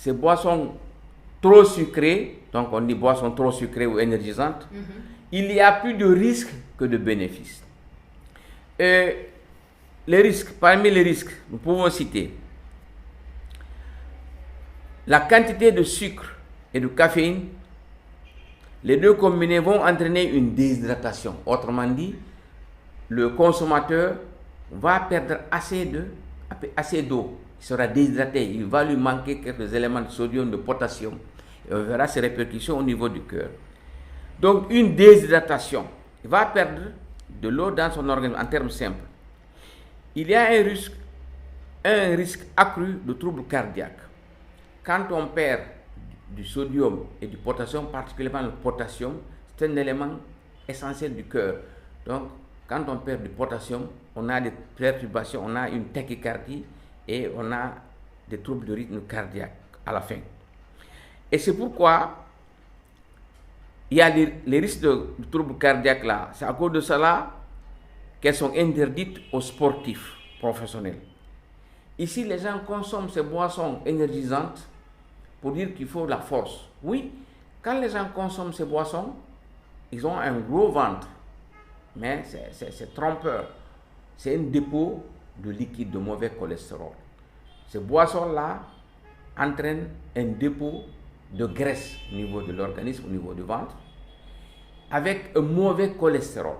ces boissons trop sucrées, donc on dit boissons trop sucrées ou énergisantes, il y a plus de risques que de bénéfices. Les risques, parmi les risques, nous pouvons citer la quantité de sucre et de caféine. Les deux combinés vont entraîner une déshydratation. Autrement dit, le consommateur va perdre assez d'eau. Il sera déshydraté. Il va lui manquer quelques éléments de sodium, de potassium. Et on verra ses répercussions au niveau du cœur. Donc, une déshydratation. Il va perdre de l'eau dans son organisme en termes simples. Il y a un risque accru de troubles cardiaques. Quand on perd du sodium et du potassium, particulièrement le potassium, c'est un élément essentiel du cœur. Donc, quand on perd du potassium, on a des perturbations, on a une tachycardie et on a des troubles de rythme cardiaque à la fin. Et c'est pourquoi il y a les risques de troubles cardiaques là. C'est à cause de cela qu'elles sont interdites aux sportifs professionnels. Ici, les gens consomment ces boissons énergisantes pour dire qu'il faut la force. Oui, quand les gens consomment ces boissons, ils ont un gros ventre. Mais c'est trompeur. C'est un dépôt de liquide, de mauvais cholestérol. Ces boissons-là entraînent un dépôt de graisse au niveau de l'organisme, au niveau du ventre, avec un mauvais cholestérol.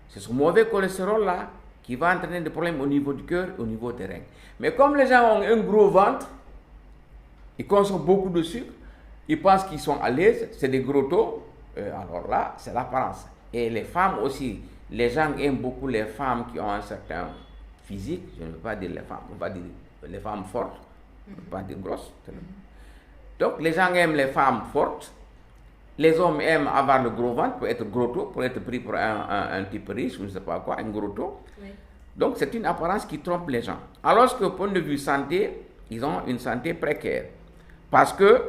C'est ce mauvais cholestérol-là qui va entraîner des problèmes au niveau du cœur et au niveau des reins. Mais comme les gens ont un gros ventre, ils consomment beaucoup de sucre, ils pensent qu'ils sont à l'aise, c'est des gros taux, alors là, c'est l'apparence. Et les femmes aussi, les gens aiment beaucoup les femmes qui ont un certain physique, je ne veux pas dire les femmes, on va dire les femmes fortes, on ne veut pas dire grosses. Donc les gens aiment les femmes fortes, les hommes aiment avoir le gros ventre pour être gros taux, pour être pris pour un type riche, je ne sais pas quoi, un gros taux. Oui. Donc c'est une apparence qui trompe les gens. Alors qu'au point de vue santé, ils ont une santé précaire. Parce que,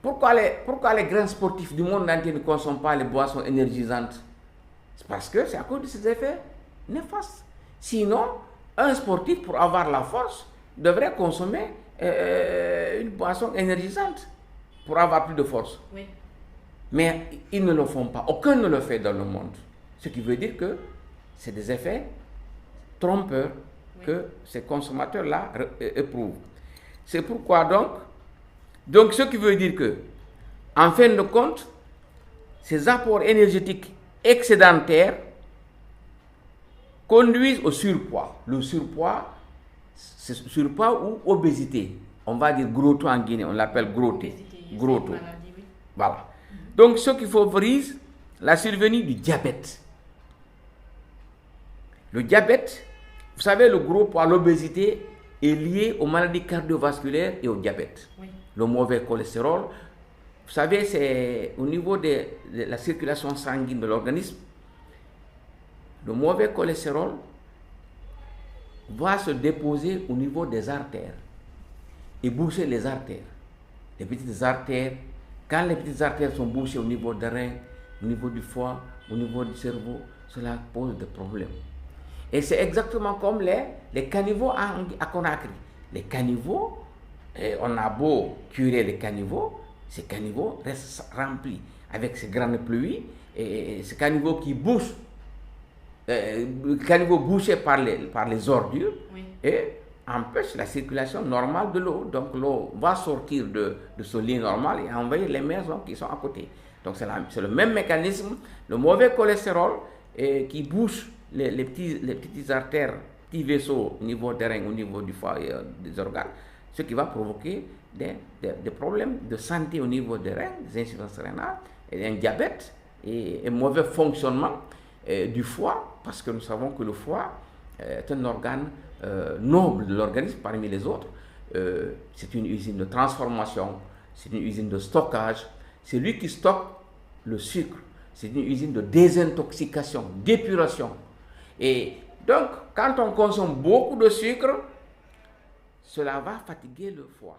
pourquoi les grands sportifs du monde entier ne consomment pas les boissons énergisantes? C'est parce que c'est à cause de ces effets néfastes. Sinon, un sportif, pour avoir la force, devrait consommer une boisson énergisante pour avoir plus de force. Oui. Mais ils ne le font pas. Aucun ne le fait dans le monde. Ce qui veut dire que c'est des effets trompeurs que ces consommateurs-là éprouvent. C'est pourquoi donc ce qui veut dire que, en fin de compte, ces apports énergétiques excédentaires conduisent au surpoids. Le surpoids, c'est surpoids ou obésité. On va dire gros taux en Guinée, on l'appelle gros taux. Gros taux. Voilà. Donc ce qui favorise la survenue du diabète. Le diabète, vous savez, le gros poids, l'obésité est lié aux maladies cardiovasculaires et au diabète. Oui. Le mauvais cholestérol, vous savez, c'est au niveau de la circulation sanguine de l'organisme. Le mauvais cholestérol va se déposer au niveau des artères et boucher les artères. Les petites artères, quand les petites artères sont bouchées au niveau des reins, au niveau du foie, au niveau du cerveau, cela pose des problèmes. Et c'est exactement comme les caniveaux à Conakry. Les caniveaux, on a beau curer les caniveaux, ces caniveaux restent remplis avec ces grandes pluies, et ces caniveaux qui bouchent, caniveaux bouchés par les ordures, oui, et empêchent la circulation normale de l'eau. Donc l'eau va sortir de ce lit normal et envahir les maisons qui sont à côté. Donc c'est le même mécanisme, le mauvais cholestérol qui bouche les petites artères, petits vaisseaux au niveau des reins, au niveau du foie et des organes, ce qui va provoquer des problèmes de santé au niveau des reins, des insuffisances rénales, et un diabète et un mauvais fonctionnement du foie, parce que nous savons que le foie est un organe noble de l'organisme parmi les autres. C'est une usine de transformation, c'est une usine de stockage, c'est lui qui stocke le sucre, c'est une usine de désintoxication, d'épuration. Et donc, quand on consomme beaucoup de sucre, cela va fatiguer le foie.